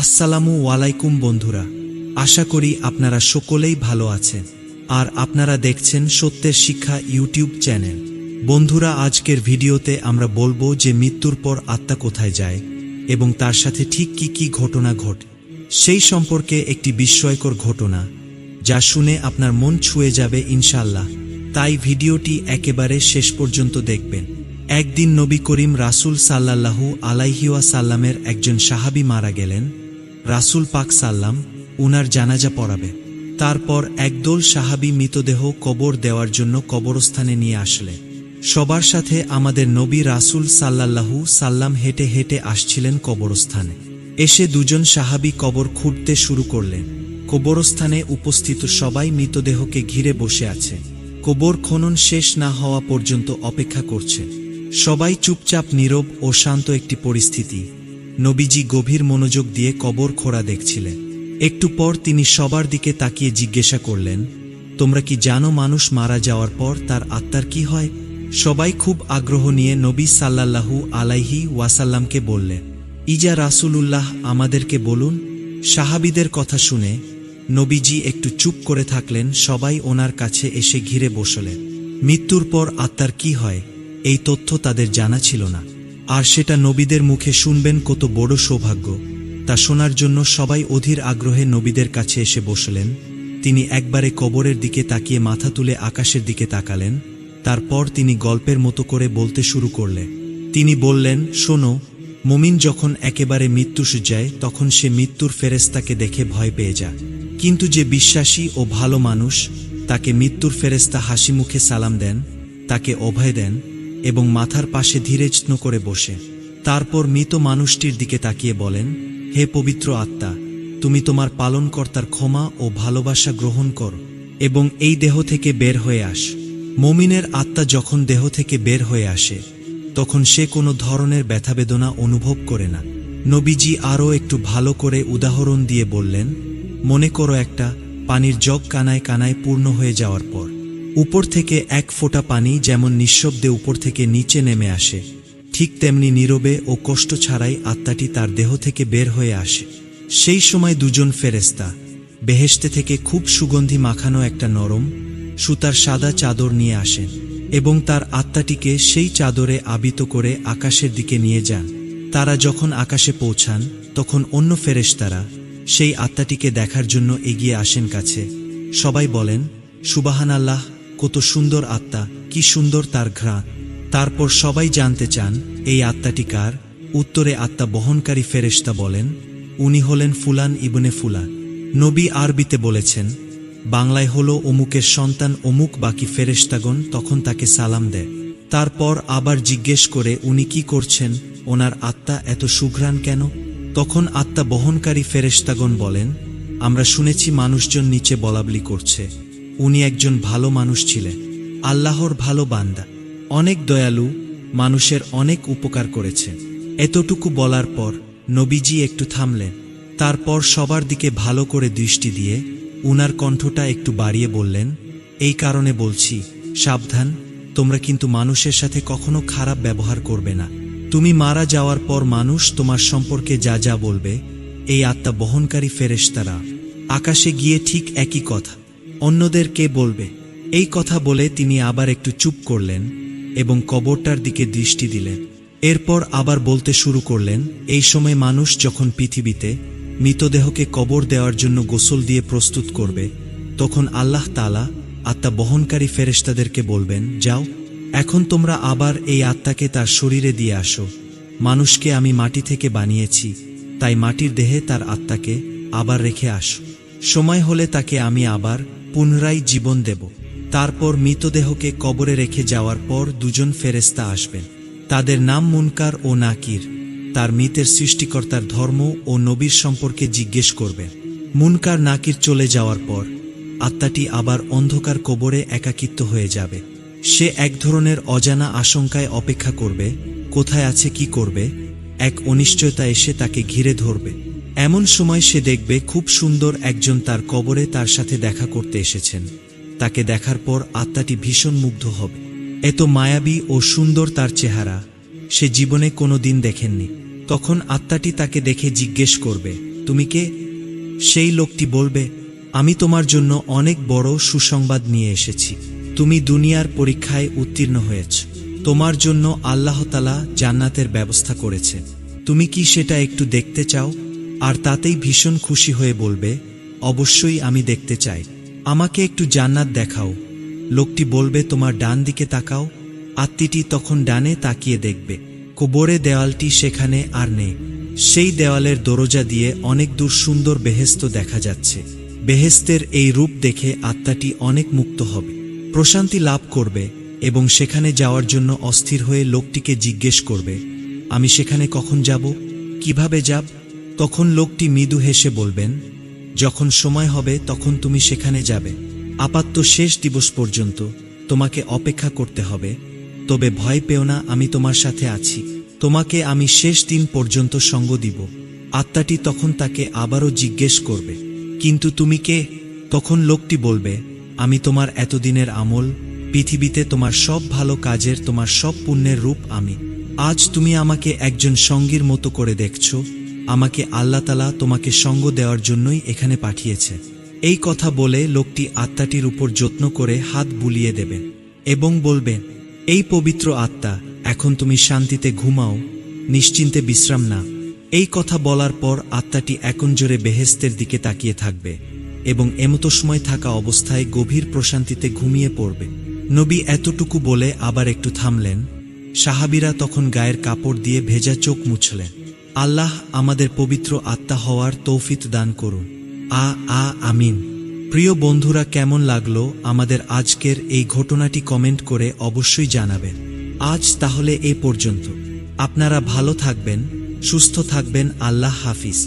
আসসালামু আলাইকুম বন্ধুরা, আশা করি আপনারা সকলেই ভালো আছেন আর আপনারা দেখছেন সত্যের শিক্ষা ইউটিউব চ্যানেল। বন্ধুরা, আজকের ভিডিওতে আমরা বলবো যে মৃত্যুর পর আত্মা কোথায় যায় এবং তার সাথে ঠিক কি কি ঘটনা ঘটে সেই সম্পর্কে একটি বিস্ময়কর ঘটনা, যা শুনে আপনার মন ছুঁয়ে যাবে ইনশাআল্লাহ। তাই ভিডিওটি একেবারে শেষ পর্যন্ত দেখবেন। একদিন নবী করিম রাসূল সাল্লাল্লাহু আলাইহি ওয়াসাল্লামের একজন সাহাবী মারা গেলেন। রাসূল পাক সাল্লাম উনার জানাজা পড়াবে। তারপর একদল সাহাবী মৃতদেহ কবর দেওয়ার জন্য কবরস্থানে নিয়ে আসলে। সবার সাথে আমাদের নবী রাসূল সাল্লাল্লাহু সাল্লাম হেঁটে হেঁটে আসছিলেন কবরস্থানে। এসে দুজন সাহাবী কবর খুঁড়তে শুরু করলেন। কবরস্থানে উপস্থিত সবাই মৃতদেহকে ঘিরে বসে আছে। কবর খনন শেষ না হওয়া পর্যন্ত অপেক্ষা করছে। সবাই চুপচাপ, নীরব ও শান্ত একটি পরিস্থিতি। নবীজি গভীর মনোযোগ দিয়ে কবর খোঁড়া দেখছিলেন। একটু পর তিনি সবার দিকে তাকিয়ে জিজ্ঞাসা করলেন, তোমরা কি জানো মানুষ মারা যাওয়ার পর তার আত্মার কি হয়? সবাই খুব আগ্রহ নিয়ে নবী সাল্লাল্লাহু আলাইহি ওয়াসাল্লামকে বললেন, ইজা রাসূলুল্লাহ, আমাদেরকে বলুন। সাহাবীদের কথা শুনে নবীজি একটু চুপ করে থাকলেন। সবাই ওনার কাছে এসে ঘিরে বসলেন। মৃত্যুর পর আত্মার কি হয় এই তথ্য তাদের জানা ছিল না, আর সেটা নবীদের মুখে শুনবেন কত বড় সৌভাগ্য। তা শোনার জন্য সবাই অধীর আগ্রহে নবীদের কাছে এসে বসলেন। তিনি একবারে কবরের দিকে তাকিয়ে মাথা তুলে আকাশের দিকে তাকালেন। তারপর তিনি গল্পের মতো করে বলতে শুরু করলেন। তিনি বললেন, শোনো, মুমিন যখন একেবারে মৃত্যু যায় তখন সে মৃত্যুর ফেরেশতাকে দেখে ভয় পেয়ে যায়, কিন্তু যে বিশ্বাসী ও ভালো মানুষ তাকে মৃত্যুর ফেরেশতা হাসি মুখে সালাম দেন, তাকে অভয় দেন এবং মাথার পাশে ধীরে যত্ন করে বসে। তারপর মৃত মানুষটির দিকে তাকিয়ে বলেন, হে পবিত্র আত্মা, তুমি তোমার পালনকর্তার ক্ষমা ও ভালোবাসা গ্রহণ কর এবং এই দেহ থেকে বের হয়ে আস। মুমিনের আত্মা যখন দেহ থেকে বের হয়ে আসে তখন সে কোনো ধরনের ব্যথাবেদনা অনুভব করে না। নবীজি আরও একটু ভালো করে উদাহরণ দিয়ে বললেন, মনে করো একটা পানির জগ কানায় কানায় পূর্ণ হয়ে যাওয়ার পর উপর থেকে এক ফোঁটা পানি যেমন নিঃশব্দে উপর থেকে নিচে নেমে আসে, ঠিক তেমনি নীরবে ও কষ্ট ছাড়াই আত্মাটি তার দেহ থেকে বের হয়ে আসে। সেই সময় দুজন ফেরেশতা বেহেশতে থেকে খুব সুগন্ধি মাখানো একটা নরম সুতার সাদা চাদর নিয়ে আসেন এবং তার আত্মাটিকে সেই চাদরে আবৃত করে আকাশের দিকে নিয়ে যান। তারা যখন আকাশে পৌঁছান তখন অন্য ফেরেশতারা সেই আত্মাটিকে দেখার জন্য এগিয়ে আসেন কাছে। সবাই বলেন, সুবহানাল্লাহ, কত সুন্দর আত্মা, কি সুন্দর তার ঘ্রাণ। তারপর সবাই জানতে চান, এই আত্মাটি কার? উত্তরে আত্মা বহনকারী ফেরেশতা বলেন, উনি হলেন ফুলান ইবনে ফুলান। নবী আরবিতে বলেছেন, বাংলায় হলো অমুকের সন্তান অমুক। বাকি ফেরেশতাগণ তখন তাকে সালাম দেয়। তারপর আবার জিজ্ঞেস করে, উনি কি করছেন? ওনার আত্মা এত সুঘ্রাণ কেন? তখন আত্মা বহনকারী ফেরেশতাগণ বলেন, আমরা শুনেছি মানুষজন নিচে বলাবলি করছে, উনি একজন ভালো মানুষ ছিলেন, আল্লাহর ভালো বান্দা, অনেক দয়ালু, মানুষের অনেক উপকার করেছেন। এতটুকু বলার পর নবীজি একটু থামলেন। তারপর সবার দিকে ভালো করে দৃষ্টি দিয়ে উনার কণ্ঠটা একটু বাড়িয়ে বললেন, এই কারণে বলছি, সাবধান, তোমরা কিন্তু মানুষের সাথে কখনো খারাপ ব্যবহার করবে না। তুমি মারা যাওয়ার পর মানুষ তোমার সম্পর্কে যা যা বলবে, এই আত্মা বহনকারী ফেরেশতারা আকাশে গিয়ে ঠিক একই কথা অন্যদেরকে বলবে। এই কথা বলে তিনি আবার একটু চুপ করলেন এবং কবরটার দিকে দৃষ্টি দিলেন। এরপর আবার বলতে শুরু করলেন, এই সময় মানুষ যখন পৃথিবীতে মৃতদেহকে কবর দেওয়ার জন্য গোসল দিয়ে প্রস্তুত করবে, তখন আল্লাহ তাআলা আত্মা বহনকারী ফেরেশতাদেরকে বলবেন, যাও, এখন তোমরা আবার এই আত্মাকে তার শরীরে দিয়ে আসো। মানুষকে আমি মাটি থেকে বানিয়েছি, তাই মাটির দেহে তার আত্মাকে আবার রেখে আসো। সময় হলে তাকে আমি আবার পুনরায় জীবন দেব। তারপর মৃতদেহকে কবরে রেখে যাওয়ার পর দুজন ফেরেশতা আসবেন। তাদের নাম মুনকার ও নাকির। তার মৃতের সৃষ্টিকর্তার ধর্ম ও নবীর সম্পর্কে জিজ্ঞেস করবে। মুনকার নাকির চলে যাওয়ার পর আত্মাটি আবার অন্ধকার কবরে একাকিত্ব হয়ে যাবে। সে এক ধরনের অজানা আশঙ্কায় অপেক্ষা করবে, কোথায় আছে, কি করবে। এক অনিশ্চয়তা এসে তাকে ঘিরে ধরবে। এমন সময় সে দেখবে খুব সুন্দর একজন তার কবরে তার সাথে দেখা করতে এসেছেন। তাকে দেখার পর আত্মাটি ভীষণ মুগ্ধ হবে। এত মায়াবী ও সুন্দর তার চেহারা সে জীবনে কোনো দিন দেখেননি। তখন আত্মাটি তাকে দেখে জিজ্ঞেস করবে, তুমি কে? সেই লোকটি বলবে, আমি তোমার জন্য অনেক বড় সুসংবাদ নিয়ে এসেছি। তুমি দুনিয়ার পরীক্ষায় উত্তীর্ণ হয়েছ। তোমার জন্য আল্লাহ তাআলা জান্নাতের ব্যবস্থা করেছে। তুমি কি সেটা একটু দেখতে চাও? আর তাতেই ভীষণ খুশি হয়ে বলবে, অবশ্যই আমি দেখতে চাই। আমাকে একটু জান্নাত দেখাও। লোকটি বলবে, তোমার ডান দিকে তাকাও। আত্মীটি তখন ডানে তাকিয়ে দেখবে কবরে দেওয়ালটি সেখানে আর নেই। সেই দেওয়ালের দরজা দিয়ে অনেক দূর সুন্দর বেহেশত দেখা যাচ্ছে। বেহেশতের এই রূপ দেখে আত্মাটি অনেক মুক্ত হবে, প্রশান্তি লাভ করবে এবং সেখানে যাওয়ার জন্য অস্থির হয়ে লোকটিকে জিজ্ঞেস করবে, আমি সেখানে কখন যাব, কিভাবে যাব? তখন লোকটি মৃদু হেসে বলবেন, যখন সময় হবে তখন তুমি সেখানে যাবে। আপাতত শেষ দিবস পর্যন্ত তোমাকে অপেক্ষা করতে হবে, তবে ভয় পেও না, আমি তোমার সাথে আছি। তোমাকে আমি শেষ দিন পর্যন্ত সঙ্গ দিব। আত্মাটি তখন তাকে আবারও জিজ্ঞেস করবে, কিন্তু তুমি কে? তখন লোকটি বলবে, আমি তোমার এতদিনের আমল, পৃথিবীতে তোমার সব ভালো কাজের, তোমার সব পুণ্যের রূপ আমি। আজ তুমি আমাকে একজন সঙ্গীর মতো করে দেখছো। আমাকে আল্লাহ তাআলা তোমাকে সঙ্গ দেওয়ার জন্যই এখানে পাঠিয়েছে। এই কথা বলে লোকটি আত্মাটির উপর যত্ন করে হাত বুলিয়ে দেবে এবং বলবে, এই পবিত্র আত্মা, এখন তুমি শান্তিতে ঘুমাও, নিশ্চিন্তে বিশ্রাম নাও। এই কথা বলার পর আত্মাটি একনজোরে বেহেশতের দিকে তাকিয়ে থাকবে এবং এমতো সময় থাকা অবস্থায় গভীর প্রশান্তিতে ঘুমিয়ে পড়বে। নবী এতটুকু বলে আবার একটু থামলেন। সাহাবীরা তখন গায়ের কাপড় দিয়ে ভেজা চোখ মুছলেন। আল্লাহ আমাদের পবিত্র আত্মা হওয়ার তৌফিক দান করুন। আমিন। প্রিয় বন্ধুরা, কেমন লাগলো আমাদের আজকের এই ঘটনাটি কমেন্ট করে অবশ্যই জানাবেন। আজ তাহলে এ পর্যন্ত। আপনারা ভালো থাকবেন, সুস্থ থাকবেন। আল্লাহ হাফিজ।